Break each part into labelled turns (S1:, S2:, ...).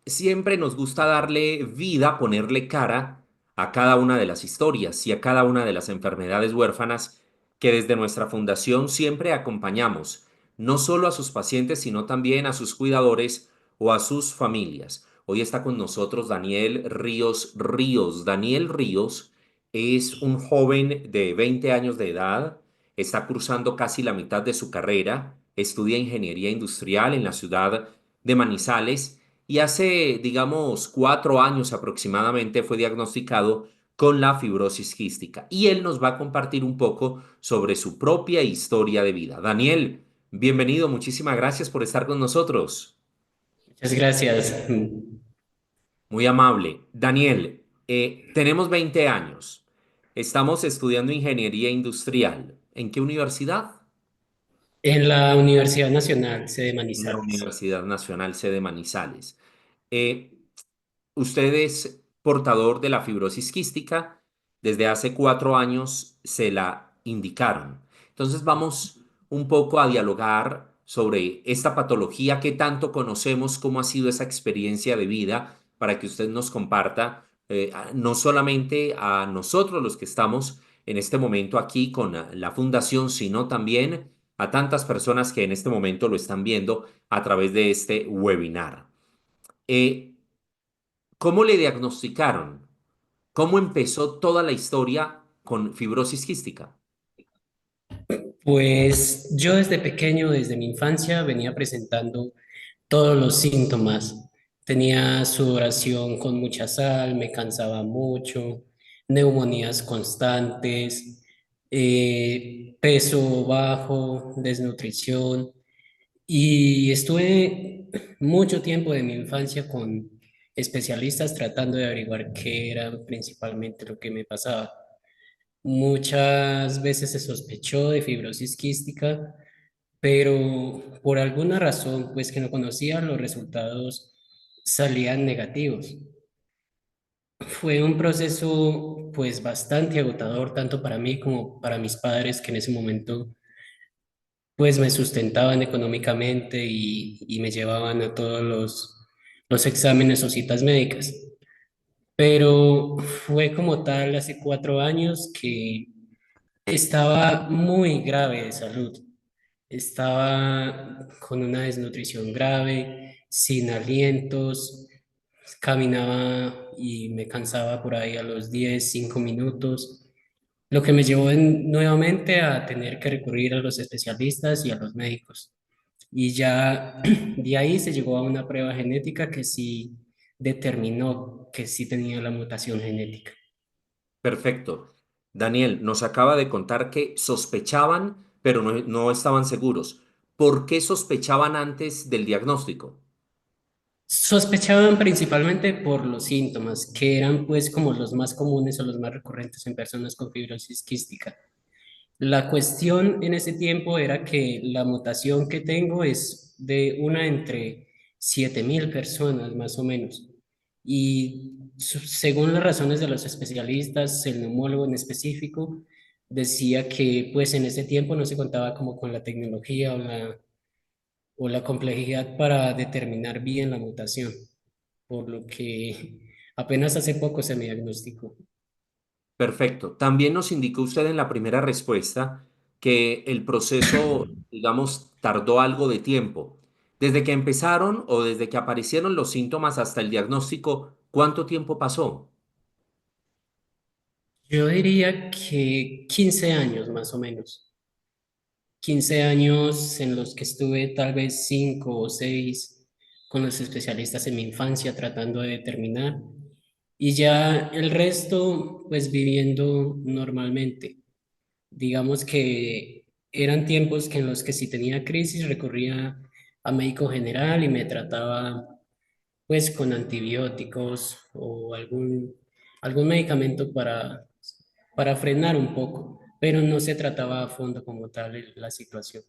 S1: siempre nos gusta darle vida, ponerle cara a cada una de las historias y a cada una de las enfermedades huérfanas que desde nuestra fundación siempre acompañamos, no solo a sus pacientes, sino también a sus cuidadores o a sus familias. Hoy está con nosotros Daniel Ríos Ríos. Daniel Ríos es un joven de 20 años de edad, está cursando casi la mitad de su carrera, estudia ingeniería industrial en la ciudad de Manizales y hace, digamos, 4 años aproximadamente fue diagnosticado con la fibrosis quística. Y él nos va a compartir un poco sobre su propia historia de vida. Daniel, bienvenido, muchísimas gracias por estar con nosotros.
S2: Muchas gracias.
S1: Muy amable. Daniel, tenemos 20 años. Estamos estudiando ingeniería industrial. ¿En qué universidad?
S2: En la Universidad Nacional, sede
S1: En la
S2: Manizales.
S1: Universidad Nacional Sede Manizales. Eh, Usted es portador de la fibrosis quística. Desde hace 4 años se la indicaron. Entonces vamos un poco a dialogar sobre esta patología, qué tanto conocemos, cómo ha sido esa experiencia de vida, para que usted nos comparta, no solamente a nosotros los que estamos en este momento aquí con la fundación, sino también a tantas personas que en este momento lo están viendo a través de este webinar. Eh, ¿Cómo le diagnosticaron? ¿Cómo empezó toda la historia con fibrosis quística?
S2: Pues yo desde pequeño, desde mi infancia, venía presentando todos los síntomas. Tenía sudoración con mucha sal, me cansaba mucho, neumonías constantes, peso bajo, desnutrición. Y estuve mucho tiempo de mi infancia con especialistas tratando de averiguar qué era principalmente lo que me pasaba. Muchas veces se sospechó de fibrosis quística, pero por alguna razón, pues que no conocía, los resultados salían negativos. Fue un proceso pues bastante agotador, tanto para mí como para mis padres, que en ese momento pues me sustentaban económicamente y me llevaban a todos los exámenes o citas médicas. Pero fue como tal hace 4 años que estaba muy grave de salud. Estaba con una desnutrición grave, sin alientos, caminaba y me cansaba por ahí a los 10, 5 minutos, lo que me llevó nuevamente a tener que recurrir a los especialistas y a los médicos. Y ya de ahí se llegó a una prueba genética que sí determinó que sí tenía la mutación genética.
S1: Perfecto. Daniel, nos acaba de contar que sospechaban, pero no estaban seguros. ¿Por qué sospechaban antes del diagnóstico?
S2: Sospechaban principalmente por los síntomas, que eran pues como los más comunes o los más recurrentes en personas con fibrosis quística. La cuestión en ese tiempo era que la mutación que tengo es de una entre 7.000 personas más o menos. Y según las razones de los especialistas, el neumólogo en específico decía que pues en ese tiempo no se contaba como con la tecnología o la complejidad para determinar bien la mutación, por lo que apenas hace poco se me diagnosticó.
S1: Perfecto. También nos indicó usted en la primera respuesta que el proceso, digamos, tardó algo de tiempo. Desde que empezaron o desde que aparecieron los síntomas hasta el diagnóstico, ¿cuánto tiempo pasó?
S2: Yo diría que 15 años más o menos. 15 años en los que estuve tal vez 5 o 6 con los especialistas en mi infancia tratando de determinar y ya el resto pues viviendo normalmente. Digamos que eran tiempos que en los que si tenía crisis recurría a médico general y me trataba pues con antibióticos o algún medicamento para frenar un poco, pero no se trataba a fondo como tal la situación.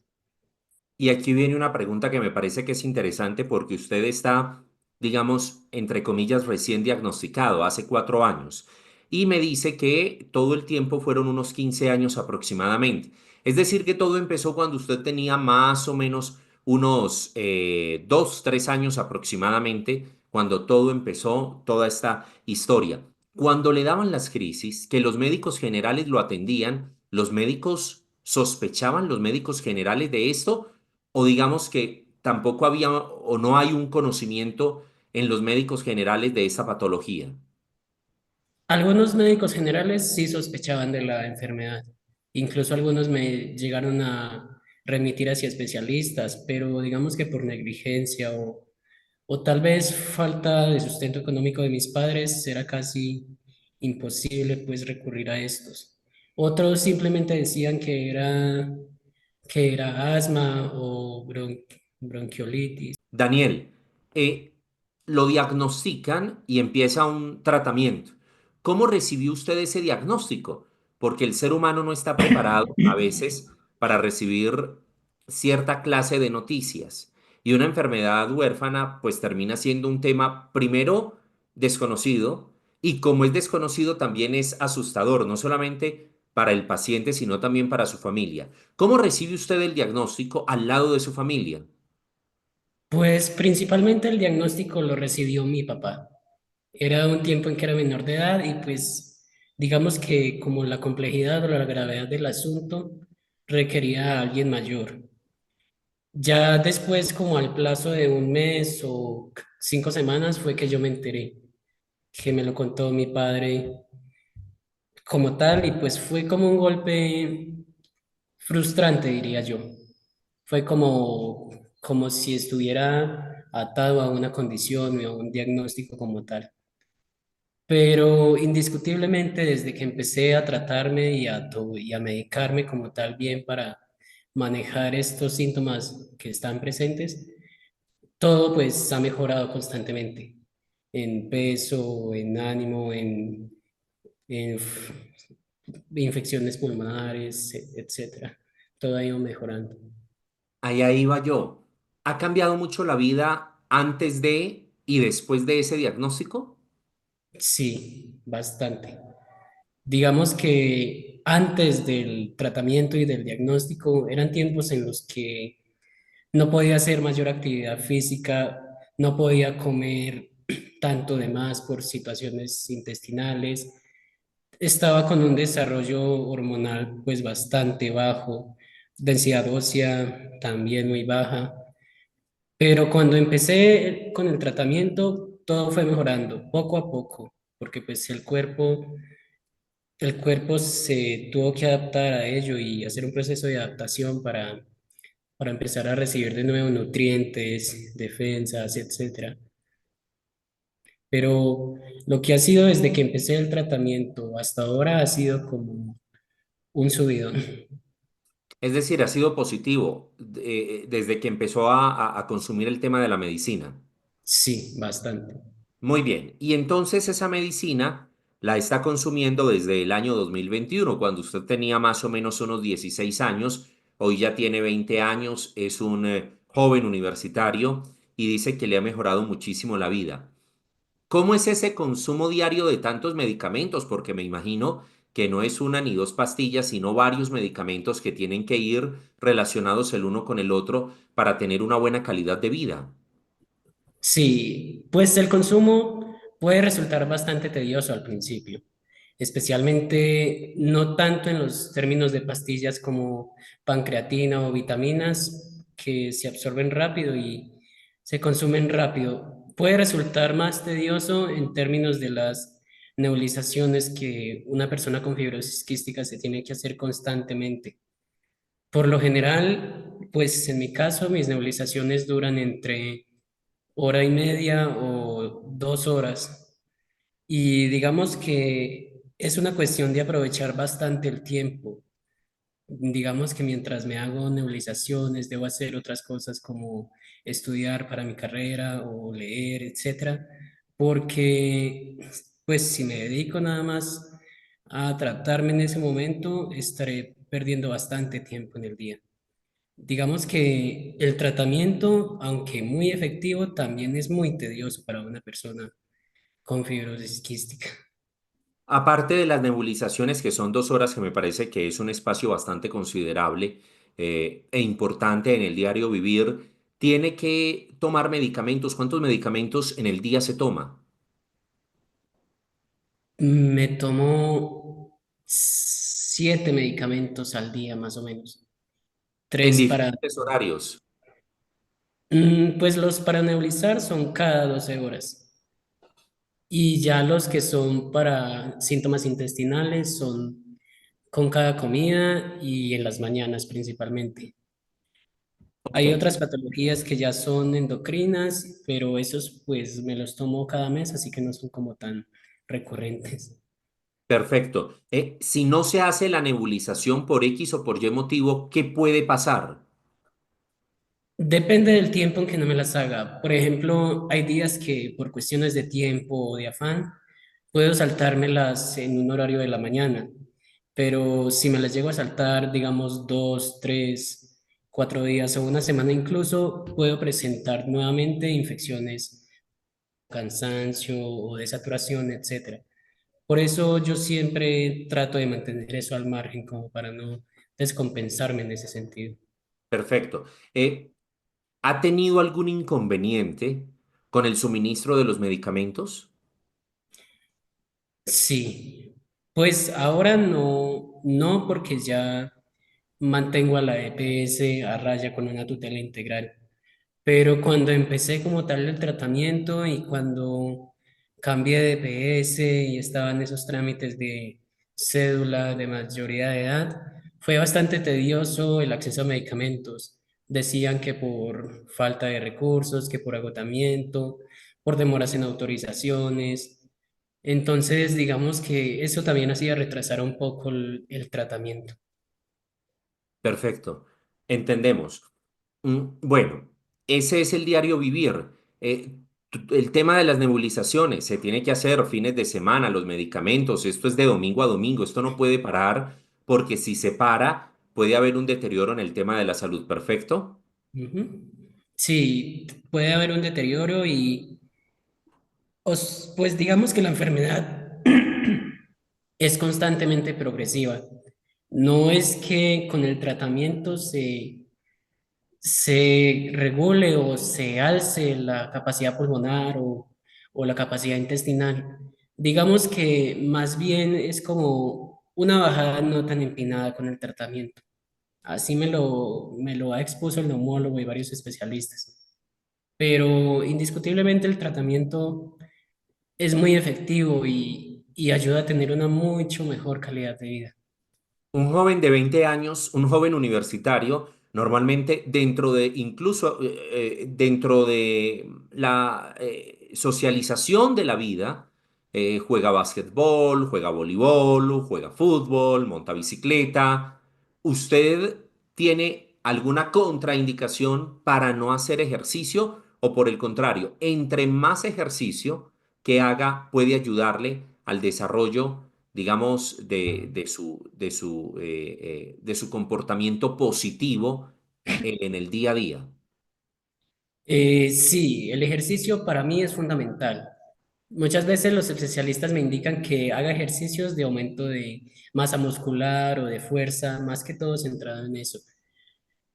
S1: Y aquí viene una pregunta que me parece que es interesante porque usted está, digamos, entre comillas, recién diagnosticado hace 4 años y me dice que todo el tiempo fueron unos 15 años aproximadamente. Es decir, que todo empezó cuando usted tenía más o menos unos 2, 3 años aproximadamente, cuando todo empezó, toda esta historia. Cuando le daban las crisis, que los médicos generales lo atendían, ¿los médicos sospechaban, los médicos generales de esto? O digamos que tampoco había o no hay un conocimiento en los médicos generales de esta patología.
S2: Algunos médicos generales sí sospechaban de la enfermedad. Incluso algunos me llegaron a remitir hacia especialistas, pero digamos que por negligencia o tal vez falta de sustento económico de mis padres, era casi imposible pues recurrir a estos. Otros simplemente decían que era asma o bronquiolitis.
S1: Daniel, eh, lo diagnostican y empieza un tratamiento. ¿Cómo recibió usted ese diagnóstico? Porque el ser humano no está preparado a veces para recibir cierta clase de noticias. Y una enfermedad huérfana pues termina siendo un tema primero desconocido y como es desconocido también es asustador, no solamente para el paciente, sino también para su familia. ¿Cómo recibe usted el diagnóstico al lado de su familia?
S2: Pues principalmente el diagnóstico lo recibió mi papá. Era un tiempo en que era menor de edad y pues digamos que como la complejidad o la gravedad del asunto requería a alguien mayor. Ya después, como al plazo de un mes o 5 semanas, fue que yo me enteré, que me lo contó mi padre como tal y pues fue como un golpe frustrante, diría yo. Fue como si estuviera atado a una condición o a un diagnóstico como tal. Pero indiscutiblemente desde que empecé a tratarme y a medicarme como tal bien para manejar estos síntomas que están presentes, todo pues ha mejorado constantemente en peso, en ánimo, en infecciones pulmonares, etcétera. Todo ha ido mejorando.
S1: Allá iba yo. ¿Ha cambiado mucho la vida antes de y después de ese diagnóstico?
S2: Sí, bastante. Digamos que antes del tratamiento y del diagnóstico eran tiempos en los que no podía hacer mayor actividad física, no podía comer tanto de más por situaciones intestinales, estaba con un desarrollo hormonal pues bastante bajo, densidad ósea también muy baja, pero cuando empecé con el tratamiento todo fue mejorando poco a poco, porque pues el cuerpo se tuvo que adaptar a ello y hacer un proceso de adaptación para empezar a recibir de nuevo nutrientes, defensas, etcétera. Pero lo que ha sido desde que empecé el tratamiento hasta ahora ha sido como un subidón.
S1: Es decir, ha sido positivo desde que empezó a consumir el tema de la medicina.
S2: Sí, bastante.
S1: Muy bien. Y entonces esa medicina la está consumiendo desde el año 2021, cuando usted tenía más o menos unos 16 años. Hoy ya tiene 20 años, es un joven universitario y dice que le ha mejorado muchísimo la vida. ¿Cómo es ese consumo diario de tantos medicamentos? Porque me imagino que no es una ni dos pastillas, sino varios medicamentos que tienen que ir relacionados el uno con el otro para tener una buena calidad de vida.
S2: Sí, pues el consumo puede resultar bastante tedioso al principio, especialmente no tanto en los términos de pastillas como pancreatina o vitaminas que se absorben rápido y se consumen rápido. Puede resultar más tedioso en términos de las nebulizaciones que una persona con fibrosis quística se tiene que hacer constantemente. Por lo general, pues en mi caso, mis nebulizaciones duran entre hora y media o 2 horas. Y digamos que es una cuestión de aprovechar bastante el tiempo. Digamos que mientras me hago nebulizaciones, debo hacer otras cosas como estudiar para mi carrera o leer, etcétera, porque pues si me dedico nada más a tratarme en ese momento, estaré perdiendo bastante tiempo en el día. Digamos que el tratamiento, aunque muy efectivo, también es muy tedioso para una persona con fibrosis quística.
S1: Aparte de las nebulizaciones, que son 2 horas, que me parece que es un espacio bastante considerable e importante en el diario vivir, tiene que tomar medicamentos. ¿Cuántos medicamentos en el día se toma?
S2: Me tomo 7 medicamentos al día, más o menos.
S1: En
S2: Tres para,
S1: diferentes horarios.
S2: pues los para nebulizar son cada 12 horas. Y ya los que son para síntomas intestinales son con cada comida y en las mañanas principalmente.
S1: Ok,
S2: Hay otras patologías que ya son endocrinas, pero esos pues me los tomo cada mes, así que no son como tan recurrentes.
S1: perfecto. Si no se hace la nebulización por X o por Y motivo, ¿qué puede pasar?
S2: Depende del tiempo en que no me las haga. Por ejemplo, hay días que por cuestiones de tiempo o de afán puedo saltármelas en un horario de la mañana, pero si me las llego a saltar, digamos, 2, 3, 4 días o una semana incluso, puedo presentar nuevamente infecciones, cansancio o desaturación, etcétera. Por eso yo siempre trato de mantener eso al margen, como para no descompensarme en ese sentido.
S1: Perfecto. ¿Ha tenido algún inconveniente con el suministro de los medicamentos?
S2: Sí, pues ahora no, no porque ya mantengo a la EPS a raya con una tutela integral. Pero cuando empecé como tal el tratamiento y cuando cambié de EPS y estaban esos trámites de cédula de mayoría de edad, fue bastante tedioso el acceso a medicamentos. Decían que por falta de recursos, que por agotamiento, por demoras en autorizaciones. Entonces, digamos que eso también hacía retrasar un poco el tratamiento.
S1: Perfecto. Entendemos. Bueno, ese es el diario vivir. El tema de las nebulizaciones se tiene que hacer fines de semana, los medicamentos, esto es de domingo a domingo, esto no puede parar porque si se para puede haber un deterioro en el tema de la salud. Perfecto.
S2: Ujú. Sí, puede haber un deterioro y pues digamos que la enfermedad es constantemente progresiva. No es que con el tratamiento se regule o se alce la capacidad pulmonar o la capacidad intestinal. Digamos que más bien es como una bajada no tan empinada con el tratamiento. Así me lo ha expuesto el neumólogo y varios especialistas. Pero indiscutiblemente el tratamiento es muy efectivo y ayuda a tener una mucho mejor calidad de vida.
S1: Un joven de 20 años, un joven universitario, normalmente dentro de, incluso dentro de la socialización de la vida, juega básquetbol, juega voleibol, juega fútbol, monta bicicleta. ¿Usted tiene alguna contraindicación para no hacer ejercicio o por el contrario, entre más ejercicio que haga puede ayudarle al desarrollo, digamos, de su comportamiento positivo en el día a día?
S2: Sí, el ejercicio para mí es fundamental. Muchas veces los especialistas me indican que haga ejercicios de aumento de masa muscular o de fuerza, más que todo centrado en eso.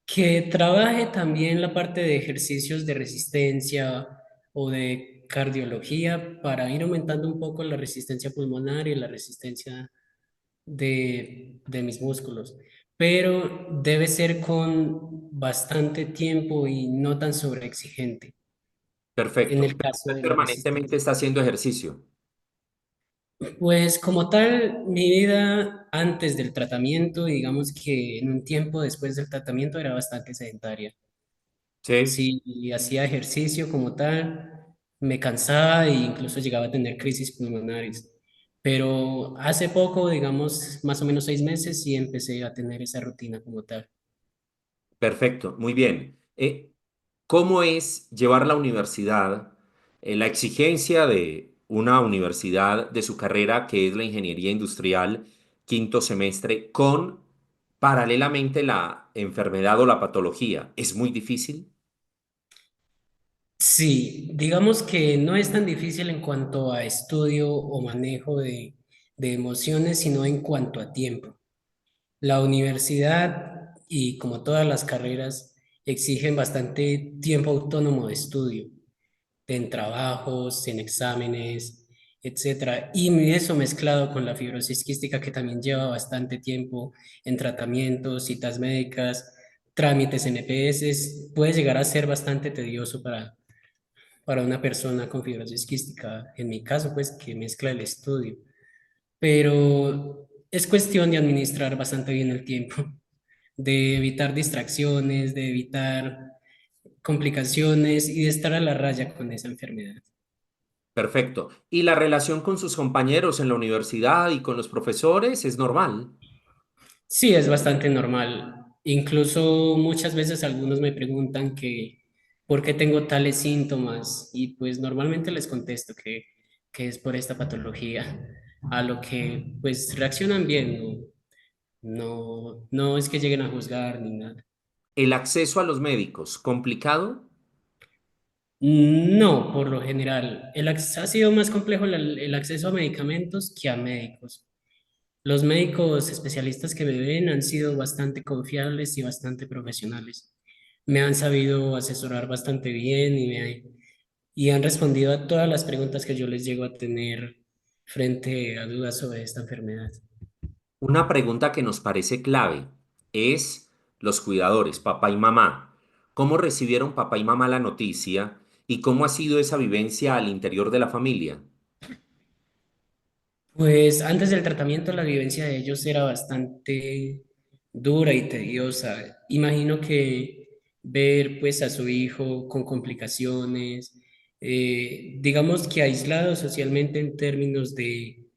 S2: Que trabaje también la parte de ejercicios de resistencia o de cardiología para ir aumentando un poco la resistencia pulmonar y la resistencia de mis músculos. Pero debe ser con bastante tiempo y no tan sobreexigente en
S1: Perfecto.
S2: el
S1: Pero
S2: caso
S1: usted
S2: de la
S1: permanentemente
S2: resistencia.
S1: está haciendo ejercicio.
S2: Pues como tal, mi vida antes del tratamiento, digamos que en un tiempo después del tratamiento era bastante sedentaria.
S1: Sí.
S2: Si hacía ejercicio como tal, me cansaba e incluso llegaba a tener crisis pulmonares. Pero hace poco, digamos, más o menos 6 meses, sí empecé a tener esa rutina como tal.
S1: Perfecto. Muy bien. ¿Cómo es llevar la universidad, la exigencia de una universidad de su carrera, que es la ingeniería industrial, quinto semestre, con paralelamente la enfermedad o la patología? ¿Es muy difícil?
S2: Sí, digamos que no es tan difícil en cuanto a estudio o manejo de emociones, sino en cuanto a tiempo. La universidad, y como todas las carreras, exigen bastante tiempo autónomo de estudio, en trabajos, en exámenes, etcétera. Y eso mezclado con la fibrosis quística que también lleva bastante tiempo en tratamientos, citas médicas, trámites en EPS, puede llegar a ser bastante tedioso para una persona con fibrosis quística. En mi caso, pues que mezcla el estudio, pero es cuestión de administrar bastante bien el tiempo, de evitar distracciones, de evitar complicaciones y de estar a la raya con esa enfermedad.
S1: Perfecto. ¿Y la relación con sus compañeros en la universidad y con los profesores es normal?
S2: Sí, es bastante normal. Incluso muchas veces algunos me preguntan que por qué tengo tales síntomas y pues normalmente les contesto que es por esta patología, a lo que pues reaccionan bien, no es que lleguen a juzgar ni nada.
S1: ¿El acceso a los médicos, complicado?
S2: No, por lo general, ha sido más complejo el acceso a medicamentos que a médicos. Los médicos especialistas que me ven han sido bastante confiables y bastante profesionales. Me han sabido asesorar bastante bien y han respondido a todas las preguntas que yo les llego a tener frente a dudas sobre esta enfermedad.
S1: Una pregunta que nos parece clave es los cuidadores, papá y mamá. ¿Cómo recibieron papá y mamá la noticia y cómo ha sido esa vivencia al interior de la familia?
S2: Pues antes del tratamiento la vivencia de ellos era bastante dura y tediosa. Imagino que ver pues a su hijo con complicaciones, digamos que aislado socialmente en términos de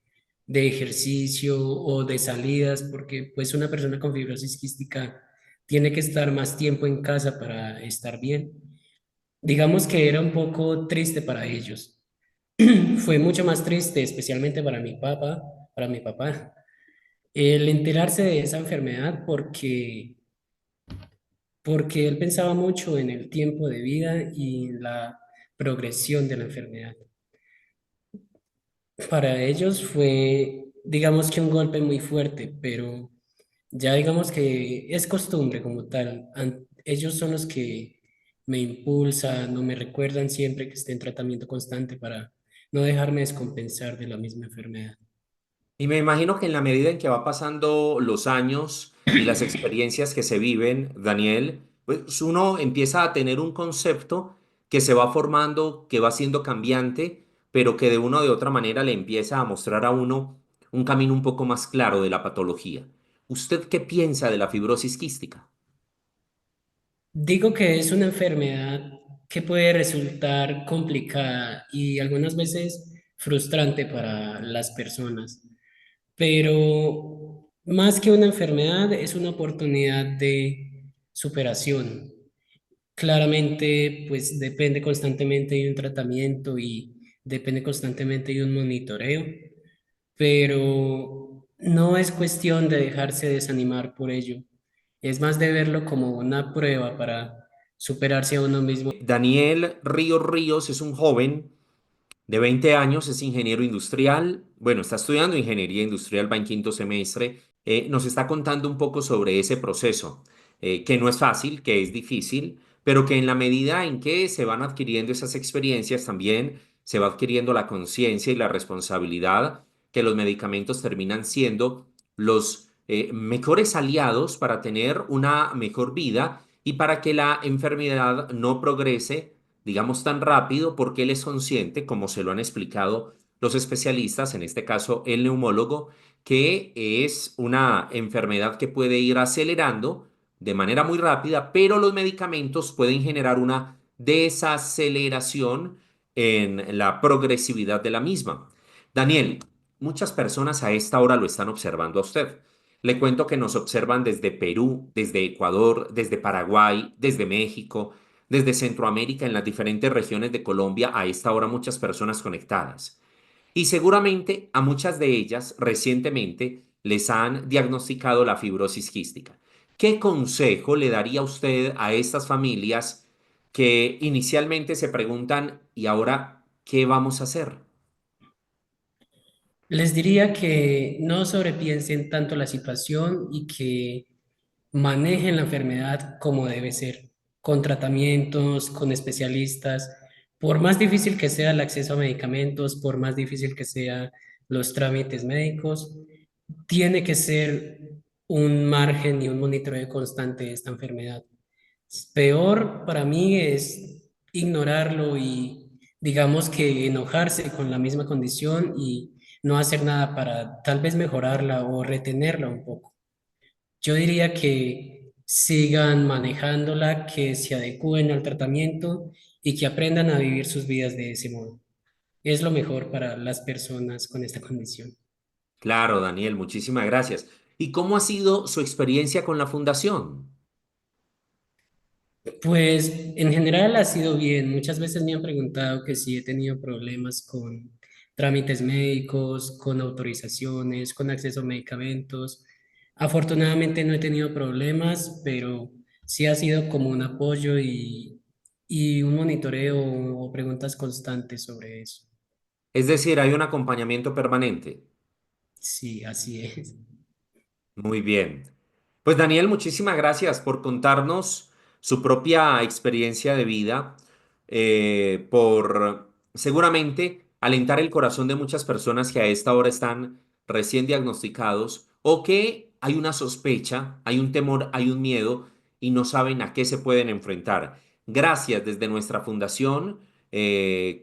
S2: ejercicio o de salidas, porque pues una persona con fibrosis quística tiene que estar más tiempo en casa para estar bien. Digamos que era un poco triste para ellos. Fue mucho más triste, especialmente para mi papá, el enterarse de esa enfermedad porque él pensaba mucho en el tiempo de vida y la progresión de la enfermedad. Para ellos fue, digamos que un golpe muy fuerte, pero ya digamos que es costumbre como tal. Ellos son los que me impulsan, no me recuerdan siempre que esté en tratamiento constante para no dejarme descompensar de la misma enfermedad.
S1: Y me imagino que en la medida en que va pasando los años y las experiencias que se viven, Daniel, pues uno empieza a tener un concepto que se va formando, que va siendo cambiante, pero que de una o de otra manera le empieza a mostrar a uno un camino un poco más claro de la patología. ¿Usted qué piensa de la fibrosis quística?
S2: Digo que es una enfermedad que puede resultar complicada y algunas veces frustrante para las personas, pero más que una enfermedad es una oportunidad de superación. Claramente, pues depende constantemente de un tratamiento y depende constantemente de un monitoreo, pero no es cuestión de dejarse desanimar por ello. Es más de verlo como una prueba para superarse a uno mismo.
S1: Daniel Ríos Ríos es un joven de 20 años, es ingeniero industrial, bueno, está estudiando ingeniería industrial, va en quinto semestre, nos está contando un poco sobre ese proceso, que no es fácil, que es difícil, pero que en la medida en que se van adquiriendo esas experiencias, también se va adquiriendo la conciencia y la responsabilidad que los medicamentos terminan siendo los mejores aliados para tener una mejor vida y para que la enfermedad no progrese digamos, tan rápido porque él es consciente, como se lo han explicado los especialistas, en este caso el neumólogo, que es una enfermedad que puede ir acelerando de manera muy rápida, pero los medicamentos pueden generar una desaceleración en la progresividad de la misma. Daniel, muchas personas a esta hora lo están observando a usted. Le cuento que nos observan desde Perú, desde Ecuador, desde Paraguay, desde México, desde Centroamérica, en las diferentes regiones de Colombia, a esta hora muchas personas conectadas. Y seguramente a muchas de ellas recientemente les han diagnosticado la fibrosis quística. ¿Qué consejo le daría usted a estas familias que inicialmente se preguntan, ¿y ahora qué vamos a hacer?
S2: Les diría que no sobrepiensen tanto la situación y que manejen la enfermedad como debe ser. con tratamientos, con especialistas. Por más difícil que sea el acceso a medicamentos, por más difícil que sea los trámites médicos, tiene que ser un margen y un monitoreo constante de esta enfermedad. Peor para mí es ignorarlo y digamos que enojarse con la misma condición y no hacer nada para tal vez mejorarla o retenerla un poco. Yo diría que sigan manejándola, que se adecúen al tratamiento y que aprendan a vivir sus vidas de ese modo. Es lo mejor para las personas con esta condición.
S1: Claro, Daniel, muchísimas gracias. ¿Y cómo ha sido su experiencia con la fundación?
S2: Pues en general ha sido bien. Muchas veces me han preguntado que si he tenido problemas con trámites médicos, con autorizaciones, con acceso a medicamentos. Afortunadamente no he tenido problemas, pero sí ha sido como un apoyo y un monitoreo o preguntas constantes sobre eso.
S1: Es decir, hay un acompañamiento permanente.
S2: Sí, así es.
S1: Muy bien. Pues Daniel, muchísimas gracias por contarnos su propia experiencia de vida, por seguramente alentar el corazón de muchas personas que a esta hora están recién diagnosticados o que hay una sospecha, hay un temor, hay un miedo y no saben a qué se pueden enfrentar. Gracias desde nuestra fundación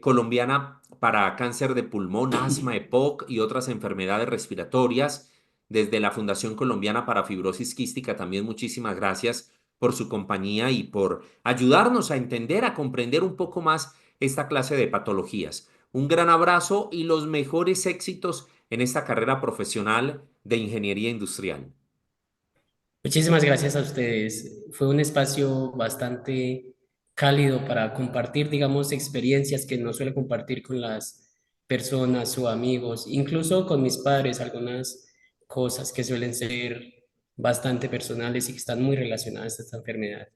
S1: colombiana para cáncer de pulmón, asma, EPOC y otras enfermedades respiratorias. Desde la Fundación Colombiana para Fibrosis Quística, también muchísimas gracias por su compañía y por ayudarnos a entender, a comprender un poco más esta clase de patologías. Un gran abrazo y los mejores éxitos en esta carrera profesional de ingeniería industrial.
S2: Muchísimas gracias a ustedes. Fue un espacio bastante cálido para compartir, digamos, experiencias que no suelo compartir con las personas o amigos, incluso con mis padres, algunas cosas que suelen ser bastante personales y que están muy relacionadas a esta enfermedad.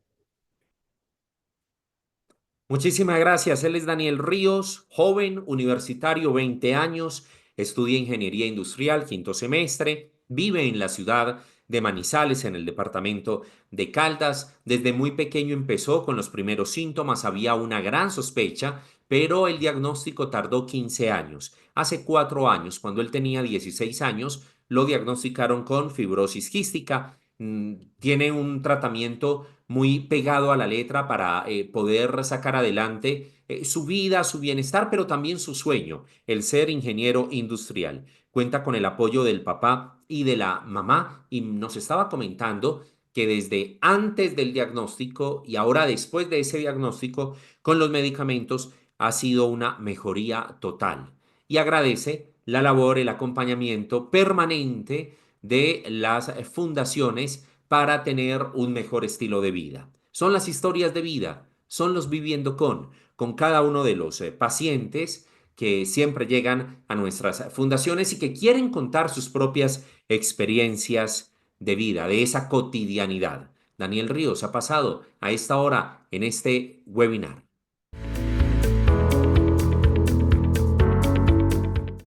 S1: Muchísimas gracias. Él es Daniel Ríos, joven, universitario, 20 años, estudia ingeniería industrial, quinto semestre, vive en la ciudad de Manizales, en el departamento de Caldas. Desde muy pequeño empezó con los primeros síntomas, había una gran sospecha, pero el diagnóstico tardó 15 años. Hace 4 años, cuando él tenía 16 años, lo diagnosticaron con fibrosis quística. Tiene un tratamiento muy pegado a la letra para poder sacar adelante su vida, su bienestar, pero también su sueño, el ser ingeniero industrial. Cuenta con el apoyo del papá y de la mamá y nos estaba comentando que desde antes del diagnóstico y ahora después de ese diagnóstico con los medicamentos ha sido una mejoría total y agradece la labor, el acompañamiento permanente de las fundaciones para tener un mejor estilo de vida. Son las historias de vida, son los viviendo con cada uno de los pacientes que siempre llegan a nuestras fundaciones y que quieren contar sus propias experiencias de vida, de esa cotidianidad. Daniel Ríos ha pasado a esta hora en este webinar.